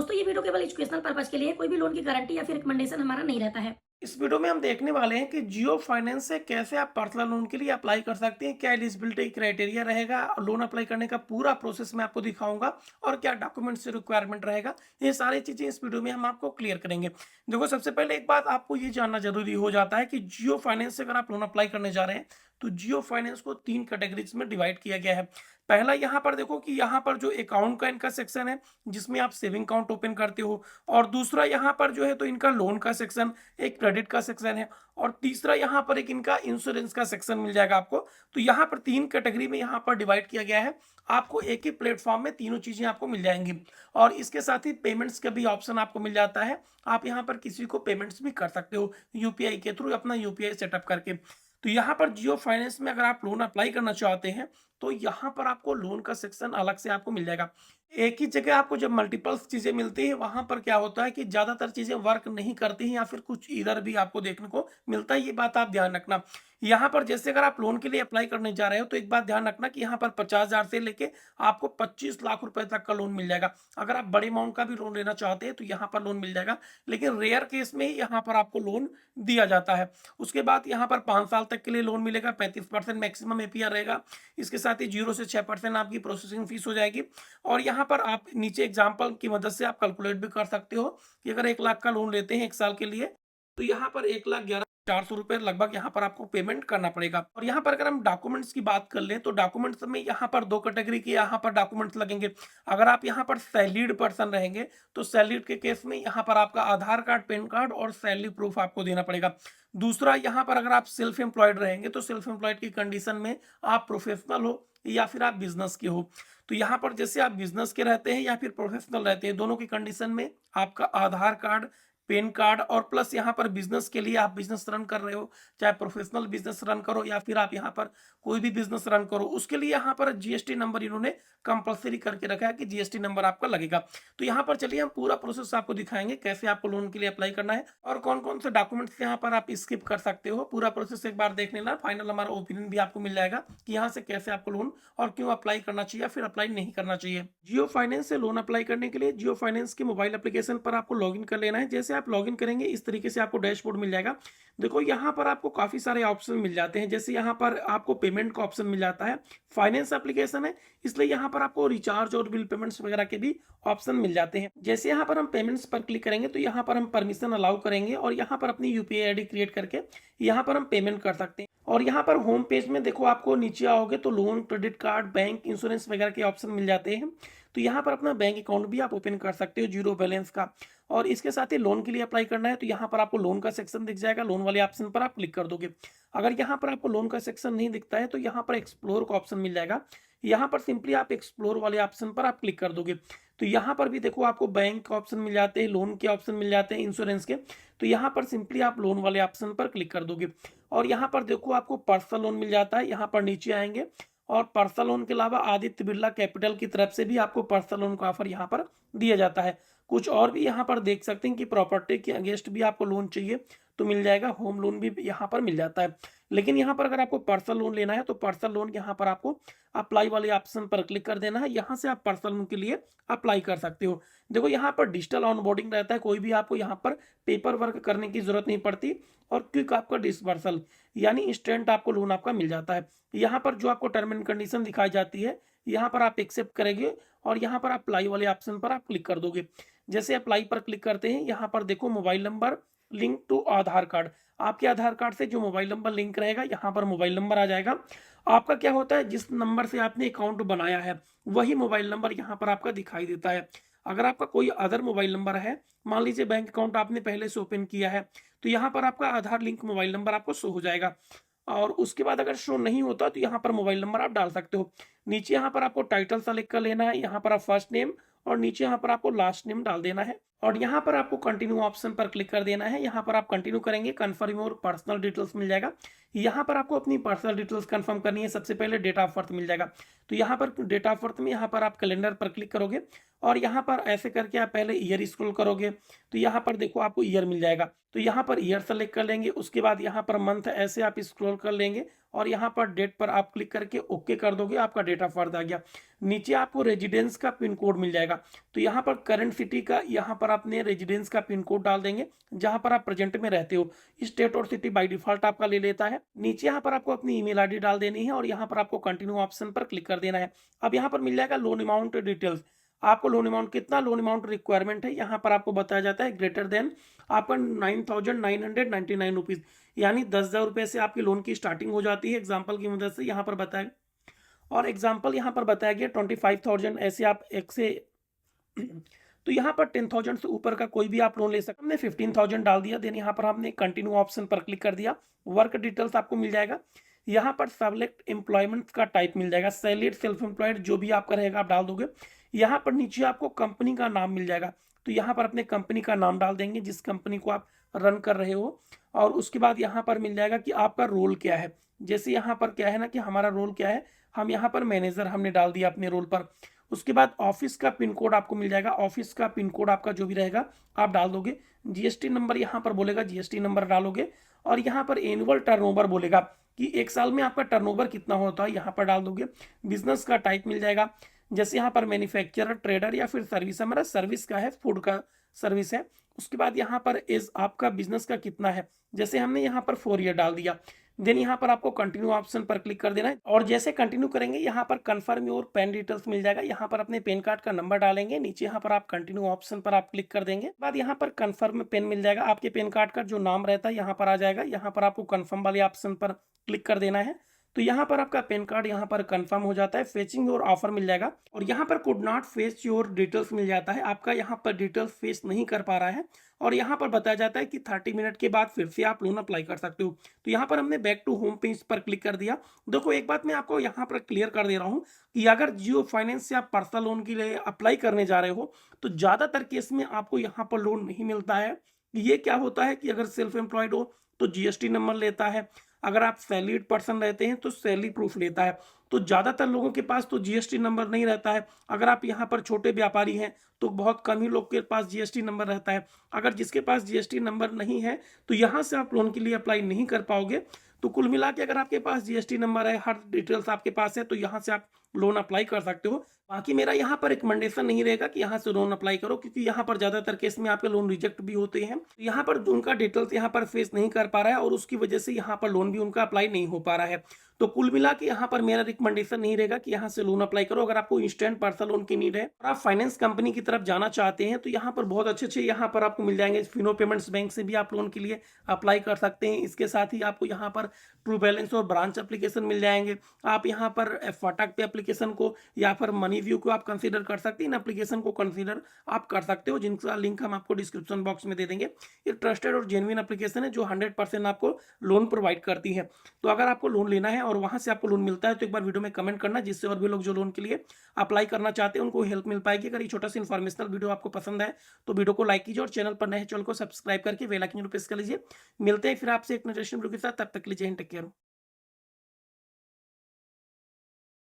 दोस्तों ये वीडियो केवल एजुकेशनल पर्पज के लिए है, कोई भी लोन की गारंटी या फिर रिकमेंडेशन हमारा नहीं रहता है। इस वीडियो में हम देखने वाले हैं कि जियो फाइनेंस से कैसे आप पर्सनल लोन के लिए अप्लाई कर सकते हैं, क्या एलिजिबिलिटी क्राइटेरिया रहेगा, और लोन अप्लाई करने का पूरा प्रोसेस मैं आपको दिखाऊंगा और क्या डॉक्यूमेंट्स रिक्वायरमेंट रहेगा। ये सारी चीजें इस वीडियो में हम आपको क्लियर करेंगे। देखो, सबसे पहले एक बात आपको ये जानना जरूरी हो जाता है कि जियो फाइनेंस से अगर आप लोन अप्लाई करने जा रहे हैं तो जियो फाइनेंस को 3 कैटेगरीज में डिवाइड किया गया है। पहला यहाँ पर देखो कि यहाँ पर जो अकाउंट का इनका सेक्शन है जिसमें आप सेविंग अकाउंट ओपन करते हो, और दूसरा यहाँ पर जो है तो इनका लोन का सेक्शन, एक क्रेडिट का सेक्शन है, और तीसरा यहाँ पर एक इनका इंश्योरेंस का सेक्शन मिल जाएगा आपको। तो यहाँ पर 3 कैटेगरी में यहाँ पर डिवाइड किया गया है। आपको एक ही प्लेटफॉर्म में तीनों चीजें आपको मिल जाएंगी, और इसके साथ ही पेमेंट्स का भी ऑप्शन आपको मिल जाता है। आप यहाँ पर किसी को पेमेंट्स भी कर सकते हो यूपीआई के थ्रू, अपना यूपीआई सेटअप करके। तो यहाँ पर जियो फाइनेंस में अगर आप लोन अप्लाई करना चाहते हैं तो यहाँ पर आपको लोन का सेक्शन अलग से आपको मिल जाएगा। एक ही जगह आपको जब मल्टीपल्स चीजें मिलती है, वहां पर क्या होता है कि ज्यादातर चीजें वर्क नहीं करती हैं या फिर कुछ इधर भी आपको देखने को मिलता है। ये बात आप ध्यान रखना। यहाँ पर जैसे अगर आप लोन के लिए अप्लाई करने जा रहे हो तो एक बात ध्यान रखना कि यहाँ पर 50,000 से लेके आपको 25 लाख रुपए तक का लोन मिल जाएगा। अगर आप बड़े अमाउंट का भी लोन लेना चाहते हैं तो यहाँ पर लोन मिल जाएगा, लेकिन रेयर केस में ही यहाँ पर आपको लोन दिया जाता है। उसके बाद यहाँ पर 5 साल तक के लिए लोन मिलेगा, 35% मैक्सिमम एपीआर रहेगा। इसके साथ ही 0 से 6% आपकी प्रोसेसिंग फीस हो जाएगी। और यहाँ पर आप नीचे एग्जाम्पल की मदद से आप कैलकुलेट भी कर सकते हो कि अगर 1 लाख का लोन लेते हैं 1 साल के लिए तो यहाँ पर 1,11,400 रुपये लगभग यहाँ पर आपको पेमेंट करना पड़ेगा। और यहाँ पर अगर हम डॉक्यूमेंट्स की बात कर लें तो डॉक्यूमेंट्स में यहाँ पर 2 कैटेगरी के यहाँ पर डॉक्यूमेंट्स लगेंगे। अगर आप यहाँ पर सैलरीड पर्सन रहेंगे तो सैलरीड के केस में यहाँ पर आपका आधार कार्ड, पैन कार्ड और सैलरी प्रूफ आपको देना पड़ेगा। दूसरा, यहाँ पर अगर आप सेल्फ एम्प्लॉयड रहेंगे तो सेल्फ एम्प्लॉयड की कंडीशन में आप प्रोफेशनल हो या फिर आप बिजनेस के हो। तो यहाँ पर जैसे आप बिजनेस के रहते हैं या फिर प्रोफेशनल रहते हैं, दोनों की कंडीशन में आपका आधार कार्ड, पैन कार्ड और प्लस यहाँ पर बिजनेस के लिए आप बिजनेस रन कर रहे हो, चाहे प्रोफेशनल बिजनेस रन करो या फिर आप यहाँ पर कोई भी बिजनेस रन करो, उसके लिए यहाँ पर जीएसटी नंबर इन्होंने कंपलसरी करके रखा है कि जीएसटी नंबर आपका लगेगा। तो यहाँ पर चलिए हम पूरा प्रोसेस आपको दिखाएंगे कैसे आपको लोन के लिए अप्लाई करना है और कौन कौन से डॉक्यूमेंट्स यहाँ पर आप स्किप कर सकते हो। पूरा प्रोसेस एक बार देख लेना, फाइनल हमारा ओपिनियन भी आपको मिल जाएगा कि यहाँ से कैसे आपको लोन और क्यों अप्लाई करना चाहिए या फिर अप्लाई नहीं करना चाहिए। जियो फाइनेंस से लोन अप्लाई करने के लिए जियो फाइनेंस के मोबाइल एप्लीकेशन पर आपको लॉगिन कर लेना है। जैसे आप लॉगिन करेंगे इस तरीके से आपको डैशबोर्ड मिल जाएगा। देखो, यहाँ पर आपको काफी सारे ऑप्शन मिल जाते हैं। जैसे यहाँ पर आपको पेमेंट का ऑप्शन मिल जाता है, फाइनेंस एप्लीकेशन है इसलिए यहाँ पर आपको रिचार्ज और बिल पेमेंट्स वगैरह के भी ऑप्शन मिल जाते हैं। जैसे यहाँ पर हम पेमेंट्स पर क्लिक करेंगे तो यहाँ पर हम परमिशन अलाउ करेंगे और यहाँ पर अपनी यूपीआई आईडी क्रिएट करके यहाँ पर हम पेमेंट कर सकते हैं। और यहाँ पर होम पेज में देखो, आपको नीचे आओगे तो loan, credit card, bank, insurance वगैरह के ऑप्शन मिल जाते हैं। तो यहाँ पर अपना बैंक अकाउंट भी आप ओपन कर सकते हो जीरो बैलेंस का। और इसके साथ ही लोन के लिए अप्लाई करना है तो यहाँ पर आपको लोन का सेक्शन दिख जाएगा, लोन वाले ऑप्शन पर आप क्लिक कर दोगे। अगर यहाँ पर आपको लोन का सेक्शन नहीं दिखता है तो यहाँ पर एक्सप्लोर का ऑप्शन मिल जाएगा। यहाँ पर सिंपली आप एक्सप्लोर वाले ऑप्शन पर आप क्लिक कर दोगे तो यहाँ पर भी देखो आपको बैंक का ऑप्शन मिल जाते हैं, लोन के ऑप्शन मिल जाते हैं, इंश्योरेंस के। तो यहाँ पर सिंपली आप लोन वाले ऑप्शन पर क्लिक कर दोगे और यहाँ पर देखो आपको पर्सनल लोन मिल जाता है। यहाँ पर नीचे आएंगे और पर्सनल लोन के अलावा आदित्य बिरला कैपिटल की तरफ से भी आपको पर्सनल लोन का ऑफर यहाँ पर दिया जाता है। कुछ और भी यहाँ पर देख सकते हैं कि प्रॉपर्टी के अगेंस्ट भी आपको लोन चाहिए तो मिल जाएगा, होम लोन भी यहाँ पर मिल जाता है। लेकिन यहाँ पर अगर आपको पर्सनल लोन लेना है तो पर्सनल लोन यहाँ पर आपको अप्लाई वाले ऑप्शन पर क्लिक कर देना है। यहाँ से आप पर्सनल लोन के लिए अप्लाई कर सकते हो। देखो, यहाँ पर डिजिटल ऑनबोर्डिंग रहता है, कोई भी आपको यहाँ पर पेपर वर्क करने की जरूरत नहीं पड़ती और क्विक आपका डिसबर्सल यानी इंस्टेंट आपको लोन आपका मिल जाता है। यहाँ पर जो आपको टर्म एंड कंडीशन दिखाई जाती है यहाँ पर आप एक्सेप्ट करेंगे और यहाँ पर अप्लाई वाले ऑप्शन पर आप क्लिक कर दोगे। जैसे अप्लाई पर क्लिक करते हैं यहाँ पर देखो mobile number link to Aadhaar card, आपके आधार कार्ड से जो मोबाइल नंबर लिंक रहेगा यहाँ पर मोबाइल नंबर आ जाएगा। आपका क्या होता है, जिस नंबर से आपने अकाउंट बनाया है वही मोबाइल नंबर यहाँ पर आपका दिखाई देता है। अगर आपका कोई अदर मोबाइल नंबर है, मान लीजिए बैंक अकाउंट आपने पहले से ओपन किया है, तो यहाँ पर आपका आधार लिंक मोबाइल नंबर आपको शो हो जाएगा। और उसके बाद अगर शो नहीं होता तो यहाँ पर मोबाइल नंबर आप डाल सकते हो। नीचे यहाँ पर आपको टाइटल सेलेक्ट कर लेना है, यहाँ पर आप फर्स्ट नेम और नीचे यहाँ पर आपको लास्ट नेम डाल देना है और यहाँ पर आपको कंटिन्यू ऑप्शन पर क्लिक कर देना है। यहाँ पर आप कंटिन्यू करेंगे, कन्फर्म और पर्सनल डिटेल्स मिल जाएगा। यहाँ पर आपको अपनी पर्सनल डिटेल्स कंफर्म करनी है। सबसे पहले डेट ऑफ बर्थ मिल जाएगा, तो यहाँ पर डेट ऑफ बर्थ में यहाँ पर आप कैलेंडर पर क्लिक करोगे और यहाँ पर ऐसे करके आप पहले ईयर स्क्रॉल करोगे तो यहाँ पर देखो आपको ईयर मिल जाएगा। तो यहाँ पर ईयर सेलेक्ट कर लेंगे, उसके बाद यहाँ पर मंथ ऐसे आप स्क्रॉल कर लेंगे और यहाँ पर डेट पर आप क्लिक करके ओके कर दोगे, आपका डेट ऑफ बर्थ आ गया। नीचे आपको रेजिडेंस का पिन कोड मिल जाएगा, तो यहाँ पर करंट सिटी का यहाँ पर आपने रेजिडेंस का पिन कोड डाल देंगे जहाँ पर आप प्रेजेंट में रहते हो। स्टेट और सिटी बाय डिफॉल्ट आपका ले लेता है। नीचे यहाँ पर आपको अपनी ईमेल आईडी डाल देनी है और यहाँ पर आपको कंटिन्यू ऑप्शन पर क्लिक कर देना है। अब यहाँ पर मिल जाएगा लोन अमाउंट डिटेल्स, आपको लोन अमाउंट कितना लोन अमाउंट रिक्वायरमेंट है यहाँ पर आपको बताया जाता है ग्रेटर देन आपका 9,999 रुपीज़, यानी 10,000 रुपये से आपकी लोन की स्टार्टिंग हो जाती है। एग्जाम्पल की मदद से यहाँ पर बताया, और एग्जाम्पल यहाँ पर बताया गया 25,000 ऐसे आप एक से तो यहाँ पर 10,000 से ऊपर का कोई भी आप लोन ले सकते। हमने 15,000 डाल दिया, देन यहाँ पर हमने कंटिन्यू ऑप्शन पर क्लिक कर दिया। वर्क डिटेल्स आपको मिल जाएगा, यहाँ पर सेलेक्ट एम्प्लॉयमेंट का टाइप मिल जाएगा, सैलरीड सेल्फ एम्प्लॉयड जो भी आपका रहेगा आप डाल दोगे। यहाँ पर नीचे आपको कंपनी का नाम मिल जाएगा, तो यहाँ पर अपने कंपनी का नाम डाल देंगे जिस कंपनी को आप रन कर रहे हो। और उसके बाद यहाँ पर मिल जाएगा कि आपका रोल क्या है। जैसे यहाँ पर क्या है ना कि हमारा रोल क्या है, हम यहाँ पर मैनेजर हमने डाल दिया अपने रोल पर। उसके बाद ऑफिस का पिन कोड आपको मिल जाएगा, ऑफिस का पिन कोड आपका जो भी रहेगा आप डाल दोगे। जीएसटी नंबर यहाँ पर बोलेगा, जीएसटी नंबर डालोगे। और यहाँ पर एनुअल टर्नओवर बोलेगा कि एक साल में आपका टर्नओवर कितना होता है, यहाँ पर डाल दोगे। बिजनेस का टाइप मिल जाएगा, जैसे यहाँ पर मैन्युफैक्चरर, ट्रेडर या फिर सर्विस, हमारा सर्विस का है, फूड का सर्विस है। उसके बाद यहाँ पर एज आपका बिजनेस का कितना है, जैसे हमने यहाँ पर 4 ईयर डाल दिया। देन यहाँ पर आपको कंटिन्यू ऑप्शन पर क्लिक कर देना है, और जैसे कंटिन्यू करेंगे यहाँ पर कंफर्म योर पैन डिटेल्स मिल जाएगा, यहाँ पर अपने पैन कार्ड का नंबर डालेंगे। नीचे यहाँ पर आप कंटिन्यू ऑप्शन पर आप क्लिक कर देंगे, बाद यहाँ पर कंफर्म पेन मिल जाएगा, आपके पैन कार्ड का जो नाम रहता है यहाँ पर आ जाएगा। यहाँ पर आपको कंफर्म वाले ऑप्शन पर क्लिक कर देना है, तो यहाँ पर आपका पैन कार्ड यहाँ पर कंफर्म हो जाता है। फेचिंग योर ऑफर मिल जाएगा, और यहाँ पर could not fetch your details मिल जाता है, आपका यहाँ पर डिटेल्स फेच नहीं कर पा रहा है। और यहाँ पर बताया जाता है कि 30 मिनट के बाद फिर से आप लोन अप्लाई कर सकते हो। तो यहाँ पर हमने बैक टू होम पेज पर क्लिक कर दिया। देखो एक बात मैं आपको यहाँ पर क्लियर कर दे रहा हूँ कि अगर जियो फाइनेंस से आप पर्सनल लोन के लिए अप्लाई करने जा रहे हो तो ज़्यादातर केस में आपको यहाँ पर लोन नहीं मिलता है। ये क्या होता है कि अगर सेल्फ एम्प्लॉयड हो तो जीएसटी नंबर लेता है, अगर आप सैलरीड पर्सन रहते हैं तो सैलरी प्रूफ लेता है। तो ज़्यादातर लोगों के पास तो जीएसटी नंबर नहीं रहता है। अगर आप यहाँ पर छोटे व्यापारी हैं तो बहुत कम ही लोग के पास जीएसटी नंबर रहता है। अगर जिसके पास जीएसटी नंबर नहीं है तो यहाँ से आप लोन के लिए अप्लाई नहीं कर पाओगे। तो कुल मिला के अगर आपके पास जीएसटी नंबर है, हर डिटेल्स आपके पास है, तो यहाँ से आप लोन अप्लाई कर सकते हो। बाकी मेरा यहाँ पर रिकमेंडेशन नहीं रहेगा कि यहाँ से लोन अप्लाई करो, क्योंकि यहाँ पर ज़्यादातर केस में आपके लोन रिजेक्ट भी होते हैं। यहाँ पर उनका डिटेल्स यहाँ पर फेस नहीं कर पा रहा है और उसकी वजह से यहाँ पर लोन भी उनका अप्लाई नहीं हो पा रहा है। तो कुल मिला के यहाँ पर मेरा रिकमेंडेशन नहीं रहेगा कि यहाँ से लोन अप्लाई करो। अगर आपको इंस्टेंट पर्सनल लोन की नीड है और आप फाइनेंस कंपनी की तरफ जाना चाहते हैं तो यहाँ पर बहुत अच्छे यहाँ पर आपको मिल जाएंगे। फिनो पेमेंट्स बैंक से भी आप लोन के लिए अप्लाई कर सकते हैं। इसके साथ ही आपको यहाँ पर ट्रू बैलेंस और ब्रांच एप्लीकेशन मिल जाएंगे। आप यहाँ पर फटाक पे एप्लीकेशन को या फिर मनी व्यू को आप कंसीडर कर सकते हैं। इन एप्लीकेशन को कंसीडर आप कर सकते हो, जिनका लिंक हम आपको डिस्क्रिप्शन बॉक्स में दे देंगे। ये ट्रस्टेड और जेन्युइन एप्लीकेशन है जो 100% आपको लोन प्रोवाइड करती है। तो अगर आपको लोन लेना है और वहां से आपको लोन मिलता है तो एक बार वीडियो में कमेंट करना, जिससे और भी लोग जो लोन के लिए अप्लाई करना चाहते हैं उनको हेल्प मिल पाएगी। अगर ये छोटा सा इन्फॉर्मेशनल वीडियो आपको पसंद है तो वीडियो को लाइक कीजिए और चैनल पर नए चैनल को सब्सक्राइब करके बेल आइकन प्रेस कर लीजिए। मिलते हैं फिर आपसे एक नोटिफिकेशन वीडियो के साथ, तब तक के लिए जय हिंद, टेक केयर।